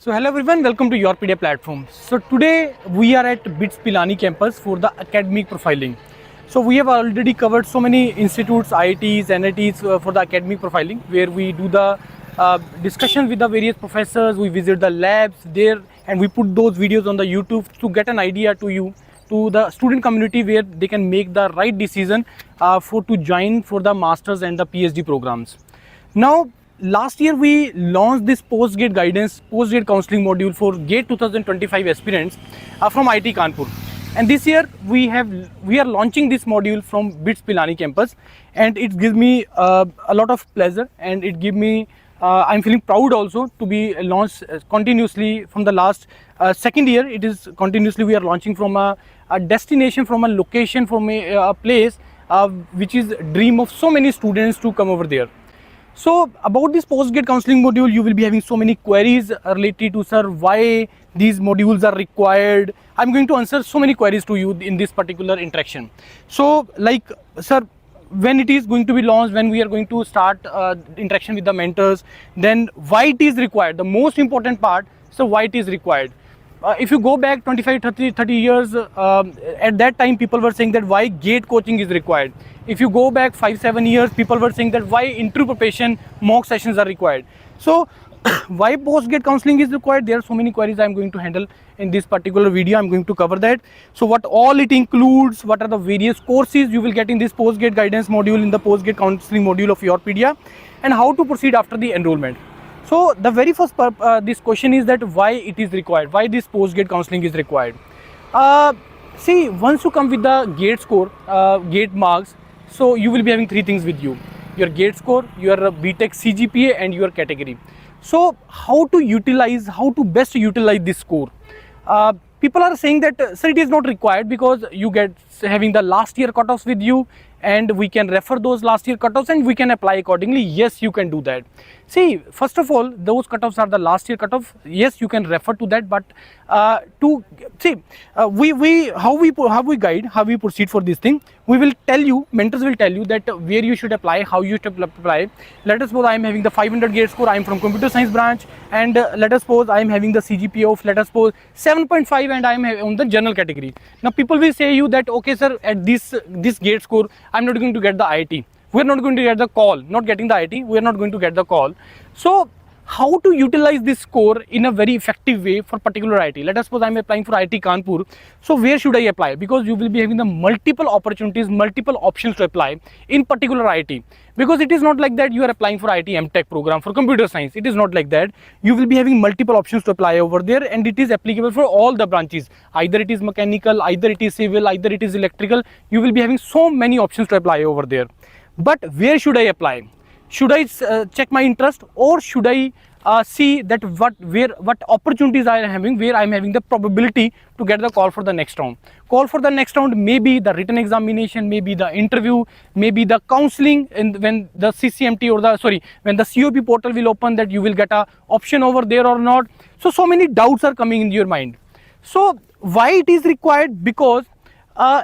So hello everyone, welcome to YourPedia platform. So today we are at BITS Pilani campus for the academic profiling. So we have already covered so many institutes, IITs, NITs for the academic profiling, where we do the discussion with the various professors, we visit the labs there, and we put those videos on the YouTube to get an idea to you, to the student community, where they can make the right decision to join for the masters and the PhD programs. Now, last year we launched this post-gate guidance, post-gate counseling module for GATE 2025 aspirants from IIT Kanpur. And this year we are launching this module from BITS Pilani campus, and it gives me a lot of pleasure, and it gives me I'm feeling proud also to be launched continuously from the last second year. It is continuously we are launching from a destination, from a location, from a place which is dream of so many students to come over there. So about this post-gate counseling module, you will be having so many queries related to, sir, why these modules are required. I'm going to answer so many queries to you in this particular interaction. So like, sir, when it is going to be launched, when we are going to start interaction with the mentors, then why it is required, the most important part. So why it is required. If you go back 25, 30 years, at that time people were saying that why GATE coaching is required. If you go back 5-7 years, people were saying that why interview preparation mock sessions are required. So why post-gate counseling is required? There are so many queries I'm going to handle in this particular video. I'm going to cover that. So what all it includes, what are the various courses you will get in this post-gate guidance module, in the post-gate counseling module of YourPedia, and how to proceed after the enrollment. So the very first this question is that why it is required, why this post-gate counseling is required. See, once you come with the GATE score, GATE marks, so you will be having three things with you: your GATE score, your BTech CGPA, and your category. So how to utilize, how to best utilize this score? People are saying that, sir, it is not required because you get having the last year cutoffs with you, and we can refer those last year cutoffs and we can apply accordingly. Yes, you can do that. See, first of all, those cutoffs are the last year cutoff. Yes, you can refer to that, but to see, how we guide, how we proceed for this thing, we will tell you, mentors will tell you that where you should apply, how you should apply. Let us suppose I am having the 500 GATE score, I am from computer science branch, and let us suppose I am having the CGPA of, let us suppose, 7.5, and I am on the general category. Now people will say you that, okay sir, at this GATE score, I'm not going to get the IIT. We're not going to get the call. Not getting the IIT, we're not going to get the call. So how to utilize this score in a very effective way for particular IIT? Let us suppose I'm applying for IIT Kanpur. So where should I apply? Because you will be having the multiple opportunities, multiple options to apply in particular IIT. Because it is not like that you are applying for IIT MTech program for computer science. It is not like that. You will be having multiple options to apply over there, and it is applicable for all the branches. Either it is mechanical, either it is civil, either it is electrical. You will be having so many options to apply over there. But where should I apply? Should I check my interest, or should I see that what opportunities I am having, where I am having the probability to get the call for the next round? Call for the next round may be the written examination, may be the interview, may be the counseling, and when the CCMT or when the COP portal will open, that you will get a option over there or not. So many doubts are coming in your mind. So why it is required? Because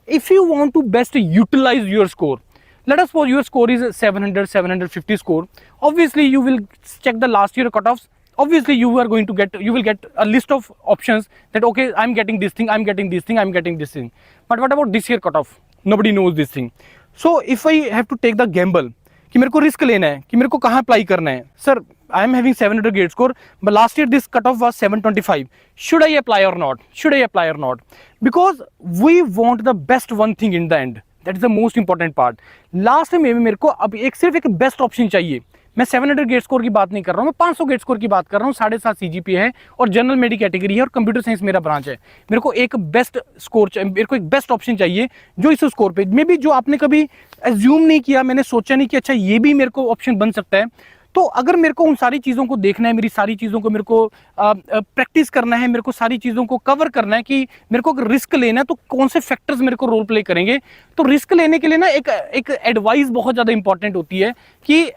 if you want to best utilize your score, let us suppose your score is 700, 750 score. Obviously, you will check the last year cutoffs. Obviously, you will get a list of options that, okay, I'm getting this thing, I'm getting this thing, I'm getting this thing. But what about this year cutoff? Nobody knows this thing. So if I have to take the gamble, कि मेरे को risk लेना है, कि मेरे को कहाँ apply करना है, sir, I am having 700 GATE score, but last year this cutoff was 725. Should I apply or not? Should I apply or not? Because we want the best one thing in the end. That is the most important part. Last में मेरे को अब सिर्फ एक best option चाहिए. मैं 700 GATE score की बात नहीं कर रहा हूँ, मैं 500 GATE स्कोर की बात कर रहा हूँ. 7.5 CGPA है और जनरल मेडी कैटेगरी है और कंप्यूटर साइंस मेरा ब्रांच है. मेरे को एक बेस्ट स्कोर चाहिए, मेरे को एक बेस्ट ऑप्शन चाहिए जो इस स्कोर पे मे भी जो आपने कभी एज्यूम नहीं किया, मैंने सोचा नहीं कि अच्छा ये भी मेरे को ऑप्शन बन सकता है. तो अगर मेरे को उन सारी चीज़ों को देखना है, मेरी सारी चीज़ों को मेरे को प्रैक्टिस करना है, मेरे को सारी चीज़ों को कवर करना है, कि मेरे को अगर रिस्क लेना है तो कौन से फैक्टर्स मेरे को रोल प्ले करेंगे. तो रिस्क लेने के लिए ना एक एडवाइस बहुत ज़्यादा इंपॉर्टेंट होती है कि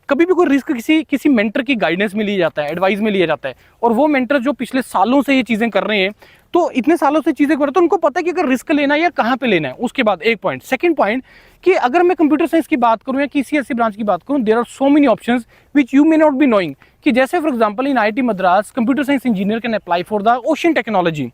कभी भी कोई रिस्क किसी मेंटर की गाइडेंस में लिया जाता है, एडवाइस में लिया जाता है, और वो मेंटर जो पिछले सालों से ये चीज़ें कर रहे हैं, तो इतने सालों से चीज़ें कर रहे, तो उनको पता है कि अगर रिस्क लेना है या कहाँ पे लेना है। उसके बाद एक पॉइंट, सेकंड पॉइंट, कि अगर मैं कंप्यूटर साइंस की बात करूं या किसी ऐसी ब्रांच की बात करूं, there are so many options which you may not be knowing, कि जैसे for example in IIT Madras computer science engineer can apply for the ocean technology.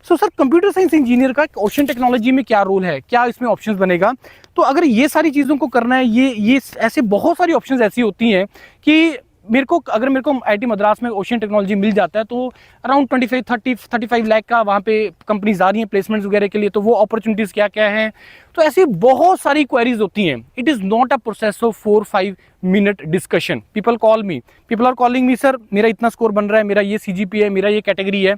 So sir computer science engineer का ओशन टेक्नोलॉजी में क्या role है, क्या इसमें options बनेगा? तो अगर ये सारी चीज़ों को करना है, ये ऐसे बहुत सारी ऑप्शंस ऐसी होती हैं कि अगर मेरे को आईआईटी मद्रास में ओशन टेक्नोलॉजी मिल जाता है तो अराउंड 35 लाख का वहाँ पे कंपनीज आ रही हैं प्लेसमेंट्स वगैरह के लिए, तो वो अपॉर्चुनिटीज़ क्या क्या हैं। तो ऐसी बहुत सारी क्वेरीज होती हैं। It is not a process of 4-5 minute discussion. People are calling me, sir मेरा इतना स्कोर बन रहा है, मेरा ये CGPA है, मेरा ये कैटेगरी है,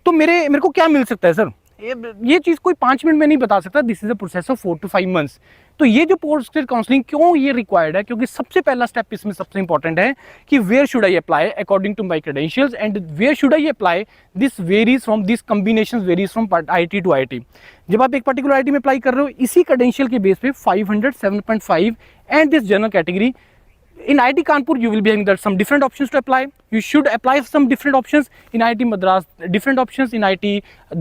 तो मेरे को क्या मिल सकता है सर? ये चीज़ कोई 5 मिनट में नहीं बता सकता। This is a process of 4 to 5 months। तो ये जो पोस्ट ग्रेजुएट काउंसलिंग क्यों ये रिक्वायर्ड है, क्योंकि सबसे पहला स्टेप इसमें सबसे इंपॉर्टेंट है कि where should I apply according to my credentials and where should I apply, this varies from this combination varies from IIT to IIT। जब आप एक पर्टिकुलर IIT में अप्लाई कर रहे हो, इसी क्रेडेंशियल के बेस पे 500, 7.5 and this general category, in IIT Kanpur you will be having some different options to apply. You should apply some different options in IIT Madras, different options in IIT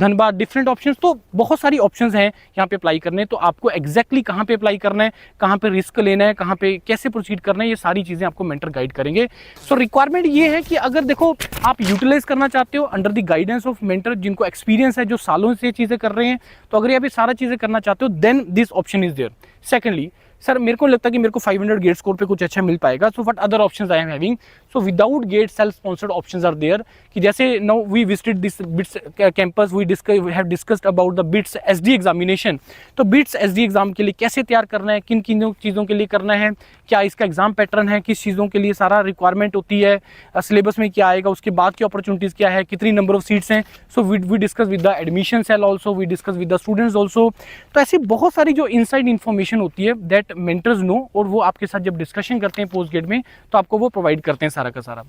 Dhanbad, different options। तो बहुत सारी options हैं यहाँ पे apply करने। तो आपको exactly कहाँ पे अप्लाई करना है, कहाँ पे रिस्क लेना है, कहाँ पे कैसे प्रोसीड करना है, ये सारी चीज़ें आपको मेंटर गाइड करेंगे। सो रिक्वायरमेंट ये है कि अगर देखो आप यूटिलाइज करना चाहते हो under the guidance of mentor, जिनको एक्सपीरियंस है, जो सालों से ये चीज़ें कर रहे हैं, तो अगर आप ये सारा चीज़ें करना चाहते हो then this option is there. Secondly sir मेरे को लगता है कि मेरे को 500 गेट स्कोर पे कुछ अच्छा मिल पाएगा। So what other options I am having? So without GATE self sponsored options are there, कि जैसे now we visited this BITS campus, we have discussed about the BITS SD examination. तो BITS SD exam के लिए कैसे तैयार करना है, किन किन चीज़ों के लिए करना है, क्या इसका एग्जाम पैटर्न है, किस चीज़ों के लिए सारा रिक्वायरमेंट होती है, सिलेबस में क्या आएगा, उसके बाद की अपॉर्चुनिटीज़ क्या है, कितनी नंबर ऑफ सीट्स हैं। So we discuss with the admission cell also, we discuss with the students also. तो ऐसी बहुत सारी जो इनसाइड इन्फॉर्मेशन होती है दैट मेंटर्स नो, और वो आपके साथ जब डिस्कशन करते हैं पोस्ट गेट में तो आपको वो प्रोवाइड करते हैं सारा का सारा।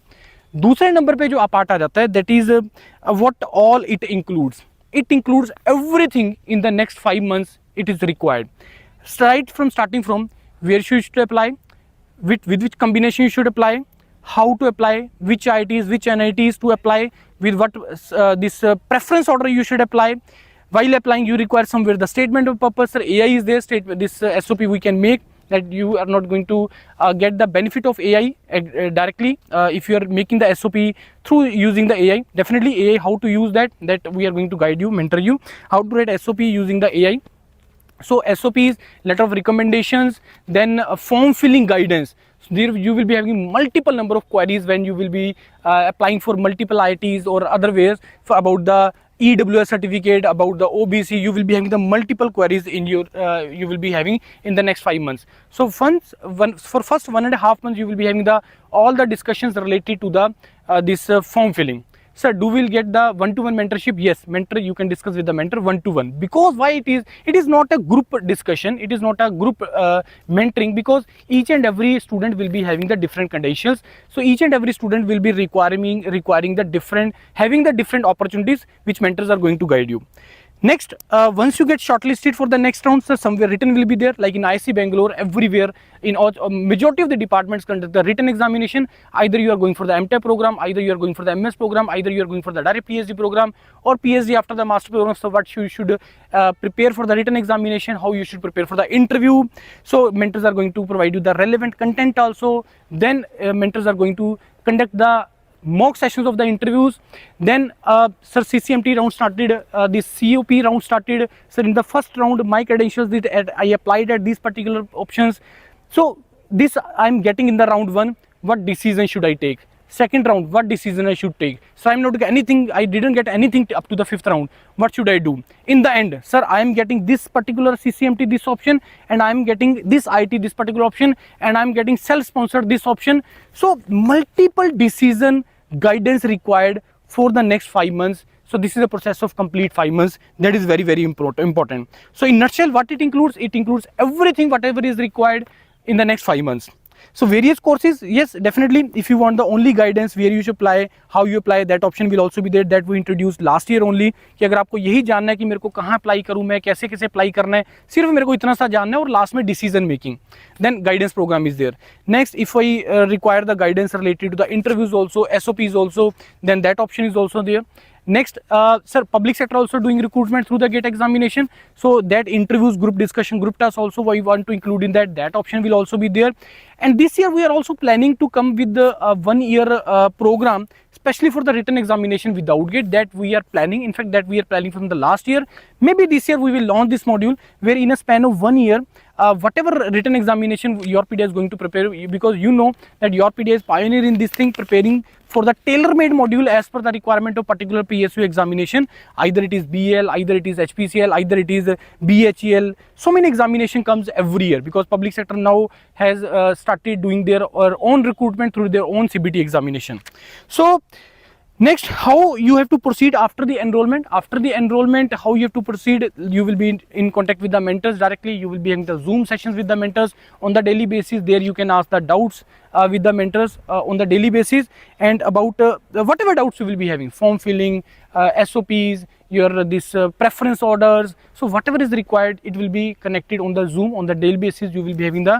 दूसरे नंबर पे जो पार्ट आ जाता है that is what all it includes. It includes everything in the next 5 months it is required, right from starting from where you should apply, with which combination you should apply, how to apply, which IITs, which NITs to apply, with what this preference order you should apply. While applying you require somewhere the statement of purpose. Sir, AI is there, this SOP we can make that you are not going to get the benefit of AI directly if you are making the SOP through using the AI. Definitely AI, how to use that we are going to guide you, mentor you how to write SOP using the AI. So SOPs, letter of recommendations, then form filling guidance. So there you will be having multiple number of queries when you will be applying for multiple IITs or other ways for about the EWS certificate, about the OBC. You will be having the multiple queries in your you will be having in the next 5 months. So for first 1.5 months you will be having all the discussions related to the this form filling. Sir, do we get the one-to-one mentorship? Yes, mentor, you can discuss with the mentor one-to-one. Because why it is not a group discussion, it is not a group mentoring, because each and every student will be having the different credentials. So each and every student will be requiring the different, having the different opportunities which mentors are going to guide you. Next, once you get shortlisted for the next round, sir, somewhere written will be there, like in IISc Bangalore, everywhere, in all, majority of the departments conduct the written examination. Either you are going for the MTech program, either you are going for the MS program, either you are going for the direct PhD program, or PhD after the master program. So what you should prepare for the written examination, how you should prepare for the interview. So mentors are going to provide you the relevant content also. Then mentors are going to conduct the mock sessions of the interviews. Then sir, CCMT round started, this COP round started. Sir, in the first round my credentials that I applied at these particular options. So this I am getting in the round 1. What decision should I take? Second round, what decision I should take? So I am not getting anything, I didn't get anything up to the 5th round. What should I do? In the end, sir, I am getting this particular CCMT, this option, and I am getting this IT, this particular option, and I am getting self-sponsored, this option. So multiple decision guidance required for the next 5 months. So this is a process of complete 5 months. That is very, very important. So in nutshell, what it includes everything, whatever is required in the next 5 months. So various courses, yes, definitely. If you want the only guidance where you should apply, how you apply, that option will also be there. That we introduced last year only. कि अगर आपको यही जानना है कि मेरे को कहाँ अप्लाई करूँ, मैं कैसे कैसे अप्लाई करना है, सिर्फ मेरे को इतना सा जानना है, और लास्ट में decision making, then guidance program is there. Next, if I require the guidance related to the interviews also, SOPs also, then that option is also there. Next, sir, public sector also doing recruitment through the GATE examination. So that interviews, group discussion, group tasks also we want to include in that. That option will also be there. And this year we are also planning to come with the 1 year program, especially for the written examination without GATE, that we are planning. In fact, that we are planning from the last year. Maybe this year we will launch this module where in a span of 1 year, whatever written examination YourPedia is going to prepare, because you know that YourPedia is pioneer in this thing, preparing for the tailor-made module as per the requirement of particular PSU examination. Either it is BL, either it is HPCL, either it is BHEL. So many examination comes every year because public sector now has started doing their own recruitment through their own CBT examination. So next, how you have to proceed after the enrollment. After the enrollment, how you have to proceed, you will be in contact with the mentors directly. You will be in the Zoom sessions with the mentors on the daily basis. There you can ask the doubts with the mentors on the daily basis, and about whatever doubts you will be having, form filling, SOPs, your preference orders. So whatever is required, it will be connected on the Zoom on the daily basis. You will be having the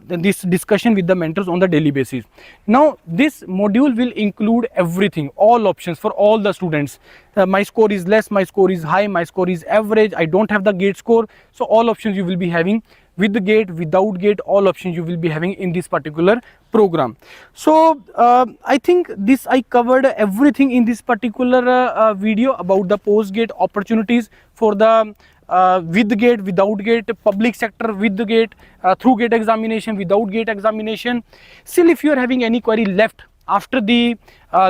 this discussion with the mentors on the daily basis. Now this module will include everything, all options for all the students. My score is less, my score is high, my score is average, I don't have the GATE score. So all options you will be having with the GATE, without GATE, all options you will be having in this particular program. So I think this I covered everything in this particular video about the post-GATE opportunities for the with the GATE, without GATE, public sector with the GATE, through GATE examination, without GATE examination. Still, if you are having any query left after the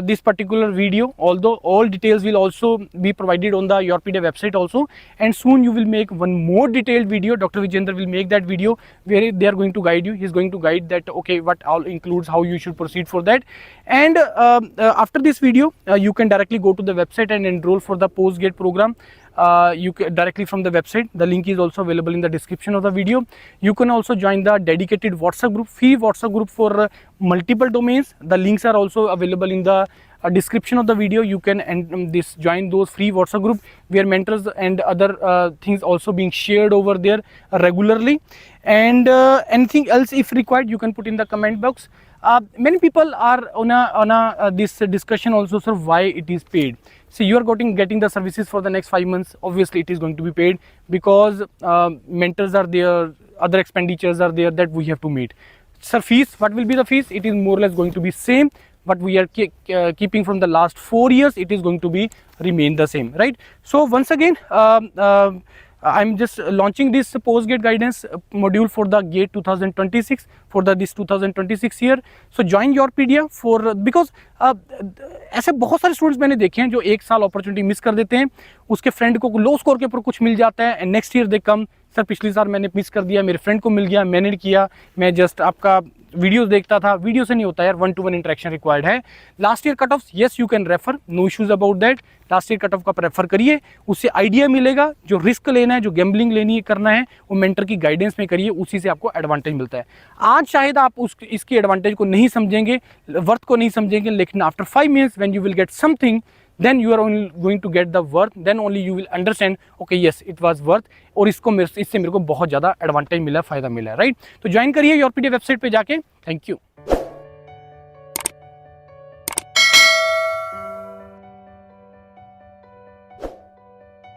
this particular video, although all details will also be provided on the YourPedia website also, and soon you will make one more detailed video. Dr. Vijayendra will make that video where they are going to guide you. He is going to guide that, okay, what all includes, how you should proceed for that. And after this video, you can directly go to the website and enroll for the post-GATE program. You can directly from the website. The link is also available in the description of the video. You can also join the dedicated WhatsApp group, free WhatsApp group for multiple domains. The links are also available in the description of the video. You can join those free WhatsApp group where mentors and other things also being shared over there regularly. And anything else if required, you can put in the comment box. Many people are on this discussion also, sir, why it is paid. See, you are getting the services for the next 5 months. Obviously, it is going to be paid because mentors are there, other expenditures are there that we have to meet. Sir, fees, what will be the fees? It is more or less going to be same. What we are keeping from the last 4 years, it is going to be remain the same, right? So once again, I'm just launching this post-GATE guidance module for the GATE 2026 for this 2026 year. So join YourPedia for, because ऐसे बहुत सारे students मैंने देखे हैं जो 1 साल opportunity miss कर देते हैं, उसके फ्रेंड को लो स्कोर के ऊपर कुछ मिल जाता है and next year they come, sir पिछली साल मैंने मिस कर दिया, मेरे फ्रेंड को मिल गया, मैंने किया, मैं जस्ट आपका वीडियोस देखता था, वीडियो से नहीं होता यार, 1-to-1 इंटरेक्शन रिक्वायर्ड है. Last year cut off, yes you can refer, no issues about that. Last year cut off का प्रेफर करिए, उससे आइडिया मिलेगा. जो रिस्क लेना है, जो गैम्बलिंग लेनी है, करना है, वो मेंटर की गाइडेंस में करिए, उसी से आपको एडवांटेज मिलता है. आज शायद आप इसकी एडवांटेज को नहीं समझेंगे, वर्थ को नहीं समझेंगे, लेकिन after 5 years when you will get something, then you are only going to get the worth, then only you will understand, okay yes it was worth, और इससे मेरे को बहुत ज़्यादा एडवांटेज मिला, फ़ायदा मिला, राइट. तो ज्वाइन करिए YourPedia वेबसाइट पे जाके. Thank you.